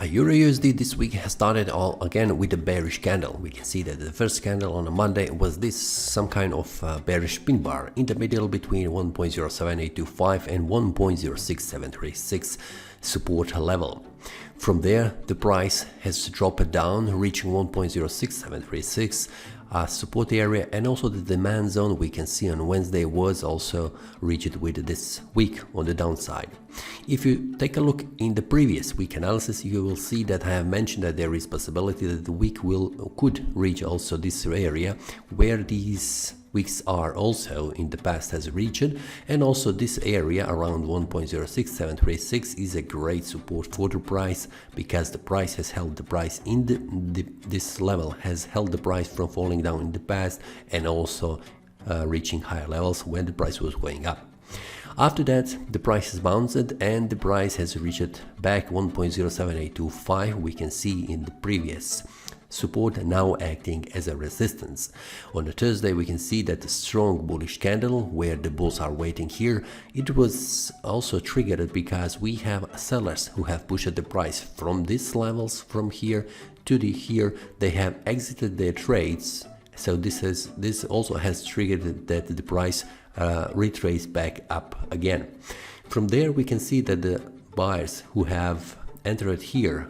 EURUSD this week has started all again with a bearish candle. We can see that the first candle on a Monday was this some kind of bearish pin bar in the middle between 1.07825 and 1.06736 support level. From there, the price has dropped down, reaching 1.06736 support area, and also the demand zone we can see on Wednesday was also reached with this week on the downside. If you take a look in the previous week analysis, you will see that I have mentioned that there is possibility that the week could reach also this area where these weeks are also in the past has reached, and also this area around 1.06736 is a great support for the price, because the price has held the price in this level has held the price from falling down in the past, and also reaching higher levels when the price was going up. After that, the price has bounced and the price has reached back 1.07825. we can see in the previous support now acting as a resistance. On a Thursday, we can see that the strong bullish candle where the bulls are waiting here, it was also triggered because we have sellers who have pushed the price from these levels, from here to here. They have exited their trades, so this also has triggered that the price retraced back up again. From there, we can see that the buyers who have entered here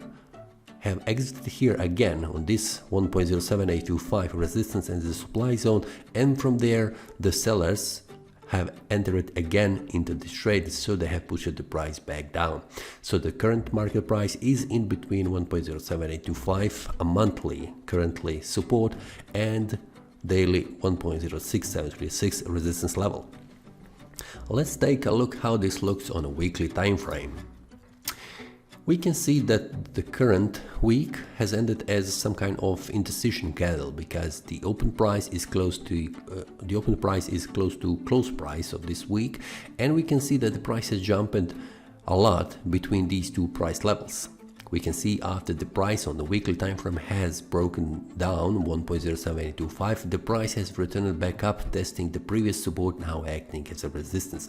have exited here again on this 1.07825 resistance and the supply zone, and from there the sellers have entered again into the trade, so they have pushed the price back down. So the current market price is in between 1.07825, a monthly currently support, and daily 1.06736 resistance level. Let's take a look how this looks on a weekly time frame. We can see that the current week has ended as some kind of indecision candle, because the open price is close to close price of this week, and we can see that the price has jumped a lot between these two price levels. We can see after the price on the weekly time frame has broken down 1.07825, the price has returned back up, testing the previous support, now acting as a resistance.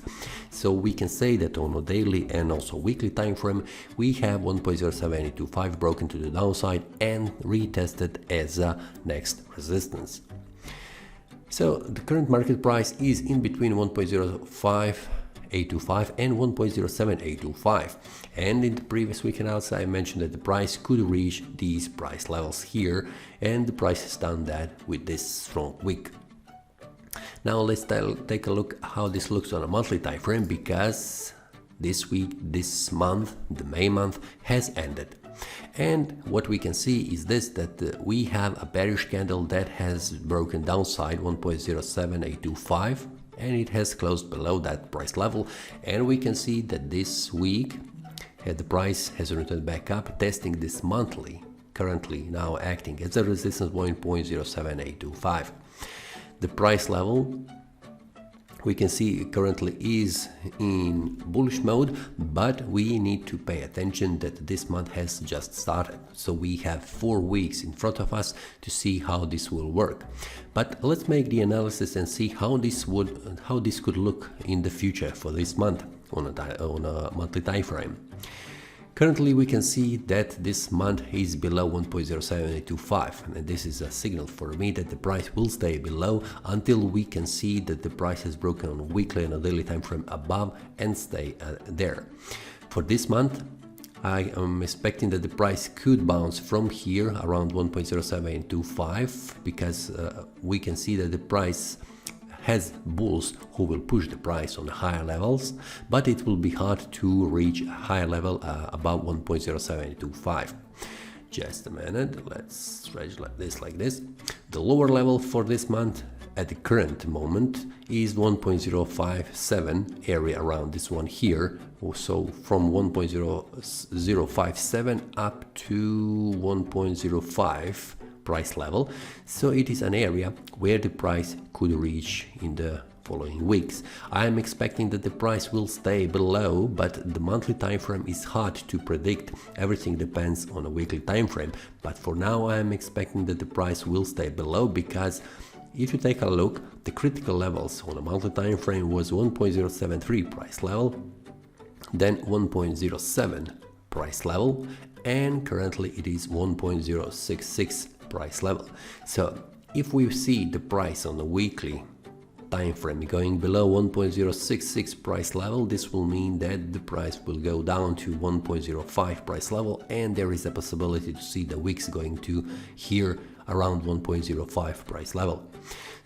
So we can say that on a daily and also weekly time frame, we have 1.07825 broken to the downside and retested as a next resistance. So the current market price is in between 1.05825 and 1.07825, and in the previous week analysis I mentioned that the price could reach these price levels here, and the price has done that with this strong week. Now let's take a look how this looks on a monthly time frame, because this week, this month, the May month has ended. And what we can see is this, that we have a bearish candle that has broken downside 1.07825, and it has closed below that price level, and we can see that this week the price has returned back up, testing this monthly, currently now acting as a resistance point 0.07825. The price level we can see currently is in bullish mode, but we need to pay attention that this month has just started, so we have 4 weeks in front of us to see how this will work. But let's make the analysis and see how this could look in the future for this month on a monthly time frame. Currently, we can see that this month is below 1.07825, and this is a signal for me that the price will stay below until we can see that the price has broken on a weekly and a daily time frame above and stay there. For this month, I am expecting that the price could bounce from here around 1.07825, because we can see that the price has bulls who will push the price on higher levels, but it will be hard to reach a higher level above 1.07825. Just a minute, let's stretch like this. The lower level for this month at the current moment is 1.057 area, around this one here. So from 1.0057 up to 1.05 price level, so it is an area where the price could reach in the following weeks. I am expecting that the price will stay below, but the monthly time frame is hard to predict. Everything depends on a weekly time frame, but for now I am expecting that the price will stay below, because if you take a look, the critical levels on a monthly time frame was 1.073 price level, then 1.07 price level, and currently it is 1.066 price level. So if we see the price on the weekly time frame going below 1.066 price level, this will mean that the price will go down to 1.05 price level, and there is a possibility to see the wicks going to here around 1.05 price level.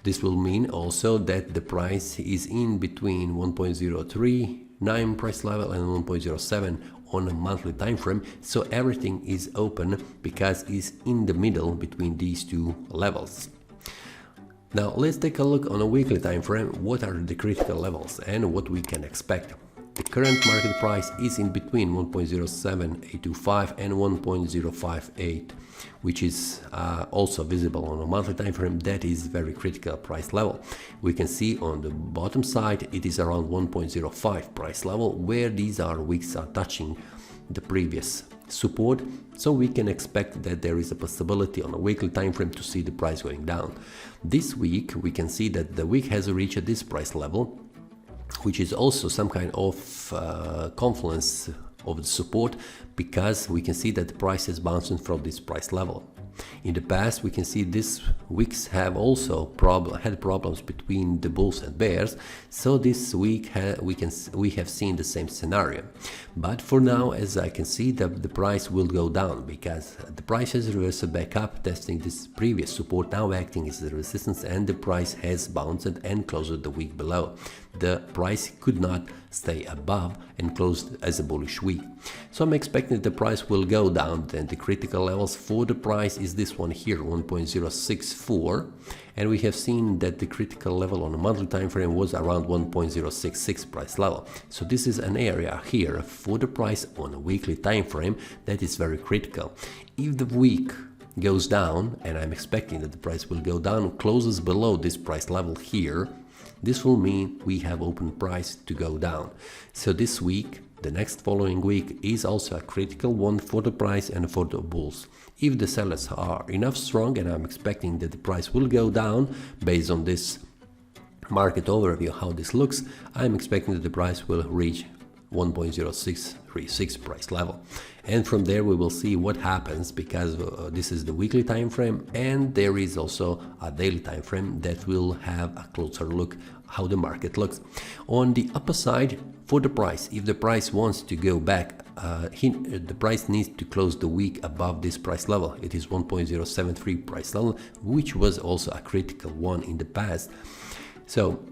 This will mean also that the price is in between 1.039 price level and 1.07 on a monthly time frame, so everything is open because it's in the middle between these two levels. Now let's take a look on a weekly time frame. What are the critical levels and what we can expect? The current market price is in between 1.07825 and 1.058, which is also visible on a monthly time frame. That is very critical price level. We can see on the bottom side it is around 1.05 price level, where these wicks are touching the previous support, so we can expect that there is a possibility on a weekly time frame to see the price going down. This week we can see that the wick has reached this price level, which is also some kind of confluence of the support, because we can see that the price is bouncing from this price level. In the past, we can see these wicks have also had problems between the bulls and bears, so this week we have seen the same scenario. But for now, as I can see, the price will go down, because the price has reversed back up, testing this previous support, now acting as a resistance, and the price has bounced and closed the week below. The price could not stay above and closed as a bullish week. So I'm expecting the price will go down, and the critical levels for the price is this one here, 1.064, and we have seen that the critical level on a monthly time frame was around 1.066 price level. So this is an area here for the price on a weekly time frame that is very critical. If the week goes down, and I'm expecting that the price will go down, closes below this price level here, this will mean we have open price to go down. So this week, the next following week, is also a critical one for the price and for the bulls. If the sellers are enough strong, and I'm expecting that the price will go down based on this market overview, how this looks, I'm expecting that the price will reach 1.0636 price level, and from there we will see what happens, because this is the weekly time frame, and there is also a daily time frame that will have a closer look how the market looks. On the upper side, for the price, if the price wants to go back, the price needs to close the week above this price level. It is 1.073 price level, which was also a critical one in the past. So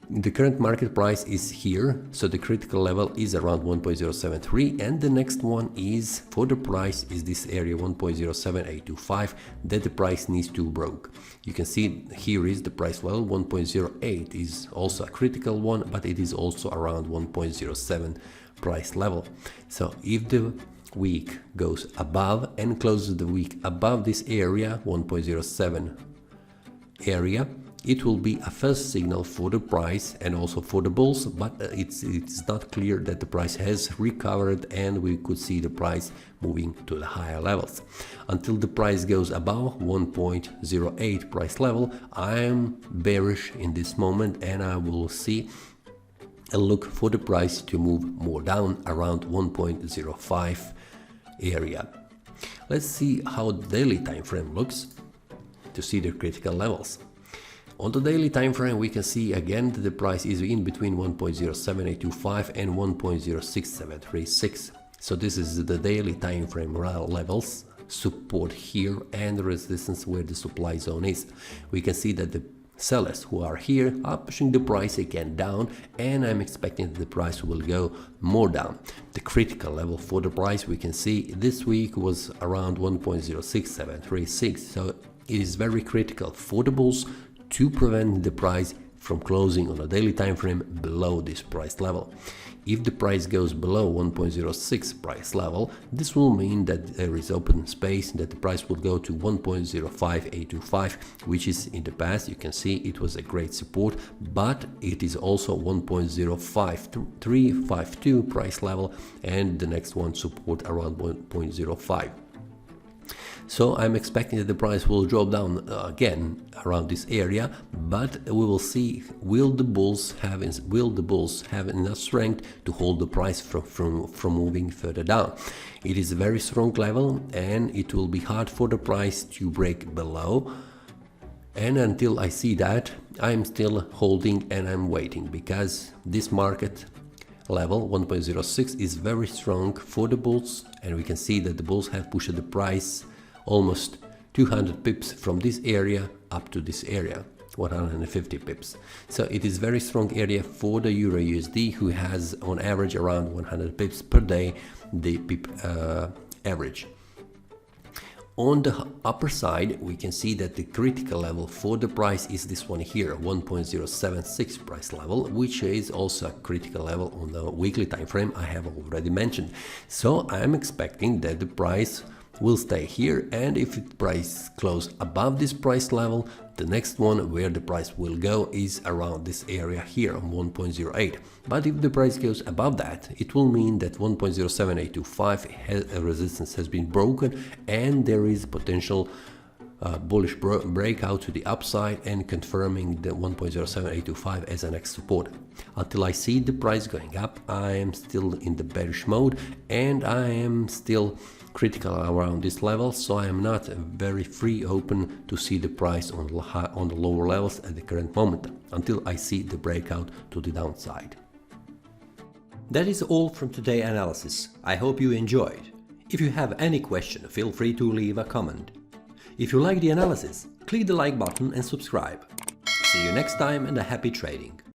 the current market price is here, so the critical level is around 1.073, and the next one is for the price is this area 1.07825 that the price needs to break. You can see here is the price level 1.08 is also a critical one, but it is also around 1.07 price level. So if the week goes above and closes the week above this area 1.07 area, it will be a first signal for the price and also for the bulls, but it's not clear that the price has recovered, and we could see the price moving to the higher levels. Until the price goes above 1.08 price level, I am bearish in this moment, and I will see a look for the price to move more down around 1.05 area. Let's see how the daily time frame looks to see the critical levels. On the daily time frame, we can see again that the price is in between 1.07825 and 1.06736. So this is the daily time frame levels, support here, and the resistance where the supply zone is. We can see that the sellers who are here are pushing the price again down, and I'm expecting that the price will go more down. The critical level for the price, we can see this week was around 1.06736. So it is very critical for the bulls to prevent the price from closing on a daily time frame below this price level. If the price goes below 1.06 price level, this will mean that there is open space, that the price will go to 1.05825, which is in the past, you can see it was a great support, but it is also 1.05352 price level, and the next one support around 1.05. So I'm expecting that the price will drop down again around this area, but we will see, will the bulls have enough strength to hold the price from moving further down. It is a very strong level and it will be hard for the price to break below. And until I see that, I'm still holding and I'm waiting, because this market level 1.06 is very strong for the bulls, and we can see that the bulls have pushed the price almost 200 pips from this area up to this area, 150 pips. So it is very strong area for the EURUSD, who has on average around 100 pips per day, the pip average. On the upper side, we can see that the critical level for the price is this one here, 1.076 price level, which is also a critical level on the weekly time frame I have already mentioned. So I'm expecting that the price will stay here, and if the price close above this price level, the next one where the price will go is around this area here on 1.08. But if the price goes above that, it will mean that 1.07825 resistance has been broken, and there is potential bullish breakout to the upside and confirming the 1.07825 as a next support. Until I see the price going up, I am still in the bearish mode, and I am still critical around this level, so I am not very free open to see the price on the lower levels at the current moment, until I see the breakout to the downside. That is all from today's analysis. I hope you enjoyed. If you have any question, feel free to leave a comment. If you like the analysis, click the like button and subscribe. See you next time, and a happy trading!